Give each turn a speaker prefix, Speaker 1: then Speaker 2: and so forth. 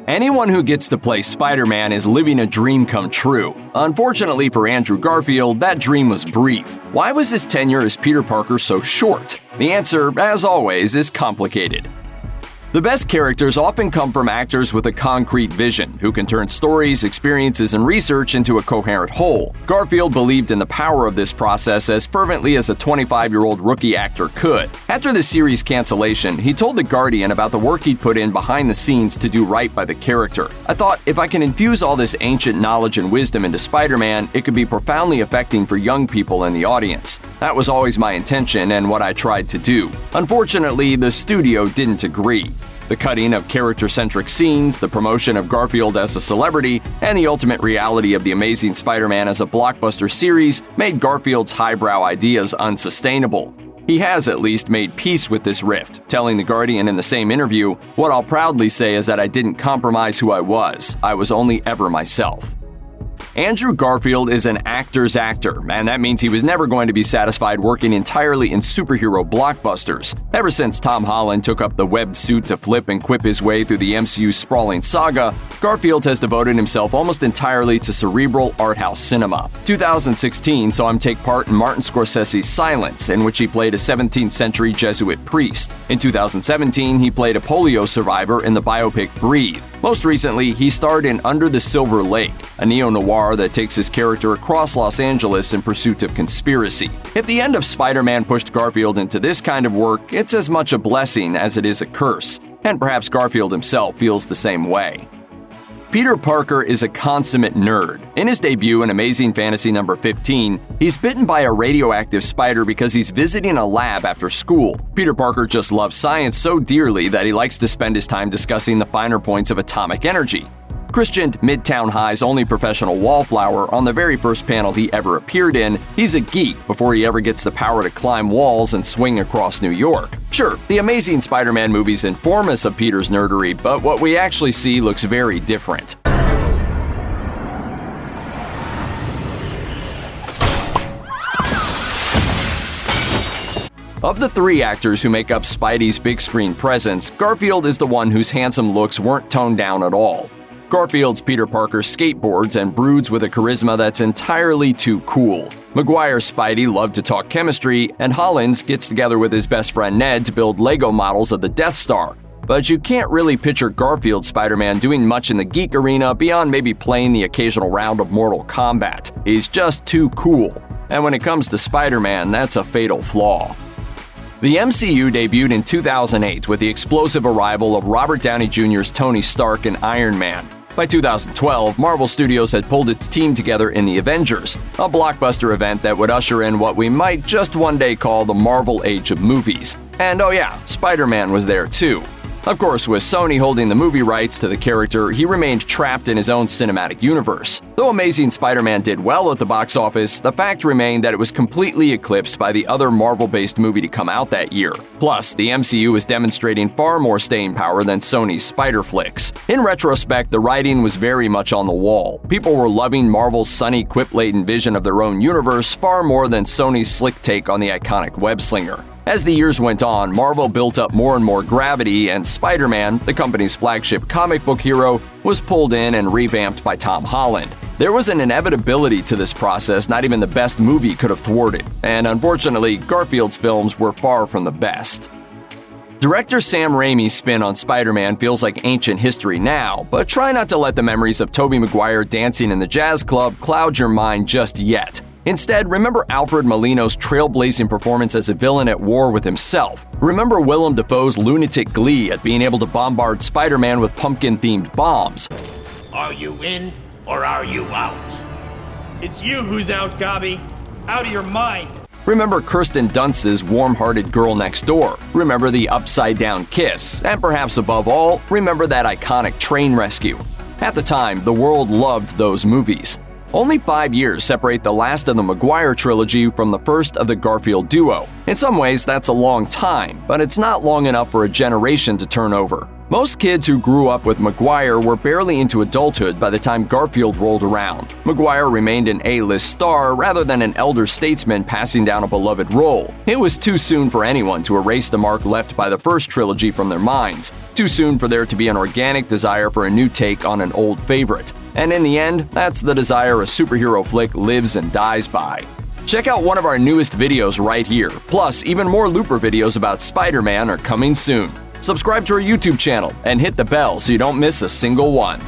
Speaker 1: Anyone who gets to play Spider-Man is living a dream come true. Unfortunately for Andrew Garfield, that dream was brief. Why was his tenure as Peter Parker so short? The answer, as always, is complicated. The best characters often come from actors with a concrete vision, who can turn stories, experiences, and research into a coherent whole. Garfield believed in the power of this process as fervently as a 25-year-old rookie actor could. After the series cancellation, he told The Guardian about the work he'd put in behind the scenes to do right by the character. "I thought, if I can infuse all this ancient knowledge and wisdom into Spider-Man, it could be profoundly affecting for young people in the audience. That was always my intention and what I tried to do. Unfortunately, the studio didn't agree. The cutting of character-centric scenes, the promotion of Garfield as a celebrity, and the ultimate reality of The Amazing Spider-Man as a blockbuster series made Garfield's highbrow ideas unsustainable. He has at least made peace with this rift, telling The Guardian in the same interview, "What I'll proudly say is that I didn't compromise who I was only ever myself." Andrew Garfield is an actor's actor, and that means he was never going to be satisfied working entirely in superhero blockbusters. Ever since Tom Holland took up the webbed suit to flip and quip his way through the MCU's sprawling saga, Garfield has devoted himself almost entirely to cerebral art house cinema. 2016 saw him take part in Martin Scorsese's Silence, in which he played a 17th century Jesuit priest. In 2017, he played a polio survivor in the biopic Breathe. Most recently, he starred in Under the Silver Lake, a neo-noir that takes his character across Los Angeles in pursuit of conspiracy. If the end of Spider-Man pushed Garfield into this kind of work, it's as much a blessing as it is a curse, and perhaps Garfield himself feels the same way. Peter Parker is a consummate nerd. In his debut in Amazing Fantasy number 15, he's bitten by a radioactive spider because he's visiting a lab after school. Peter Parker just loves science so dearly that he likes to spend his time discussing the finer points of atomic energy. Christianed Midtown High's only professional wallflower on the very first panel he ever appeared in, he's a geek before he ever gets the power to climb walls and swing across New York. Sure, the Amazing Spider-Man movies inform us of Peter's nerdery, but what we actually see looks very different. Of the three actors who make up Spidey's big screen presence, Garfield is the one whose handsome looks weren't toned down at all. Garfield's Peter Parker skateboards and broods with a charisma that's entirely too cool. Maguire's Spidey loved to talk chemistry, and Holland's gets together with his best friend Ned to build Lego models of the Death Star. But you can't really picture Garfield's Spider-Man doing much in the geek arena beyond maybe playing the occasional round of Mortal Kombat. He's just too cool. And when it comes to Spider-Man, that's a fatal flaw. The MCU debuted in 2008 with the explosive arrival of Robert Downey Jr.'s Tony Stark and Iron Man. By 2012, Marvel Studios had pulled its team together in The Avengers, a blockbuster event that would usher in what we might just one day call the Marvel Age of movies. And oh yeah, Spider-Man was there too. Of course, with Sony holding the movie rights to the character, he remained trapped in his own cinematic universe. Though Amazing Spider-Man did well at the box office, the fact remained that it was completely eclipsed by the other Marvel-based movie to come out that year. Plus, the MCU was demonstrating far more staying power than Sony's Spider flicks. In retrospect, the writing was very much on the wall. People were loving Marvel's sunny, quip-laden vision of their own universe far more than Sony's slick take on the iconic web-slinger. As the years went on, Marvel built up more and more gravity, and Spider-Man, the company's flagship comic book hero, was pulled in and revamped by Tom Holland. There was an inevitability to this process not even the best movie could have thwarted, and unfortunately, Garfield's films were far from the best. Director Sam Raimi's spin on Spider-Man feels like ancient history now, but try not to let the memories of Tobey Maguire dancing in the jazz club cloud your mind just yet. Instead, remember Alfred Molino's trailblazing performance as a villain at war with himself. Remember Willem Dafoe's lunatic glee at being able to bombard Spider-Man with pumpkin-themed bombs.
Speaker 2: Are you in or are you out?
Speaker 3: It's you who's out, Gobby. Out of your mind.
Speaker 1: Remember Kirsten Dunst's warm-hearted girl next door. Remember the upside-down kiss. And perhaps above all, remember that iconic train rescue. At the time, the world loved those movies. Only 5 years separate the last of the Maguire trilogy from the first of the Garfield duo. In some ways, that's a long time, but it's not long enough for a generation to turn over. Most kids who grew up with Maguire were barely into adulthood by the time Garfield rolled around. Maguire remained an A-list star rather than an elder statesman passing down a beloved role. It was too soon for anyone to erase the mark left by the first trilogy from their minds. Too soon for there to be an organic desire for a new take on an old favorite. And in the end, that's the desire a superhero flick lives and dies by. Check out one of our newest videos right here. Plus, even more Looper videos about Spider-Man are coming soon. Subscribe to our YouTube channel and hit the bell so you don't miss a single one.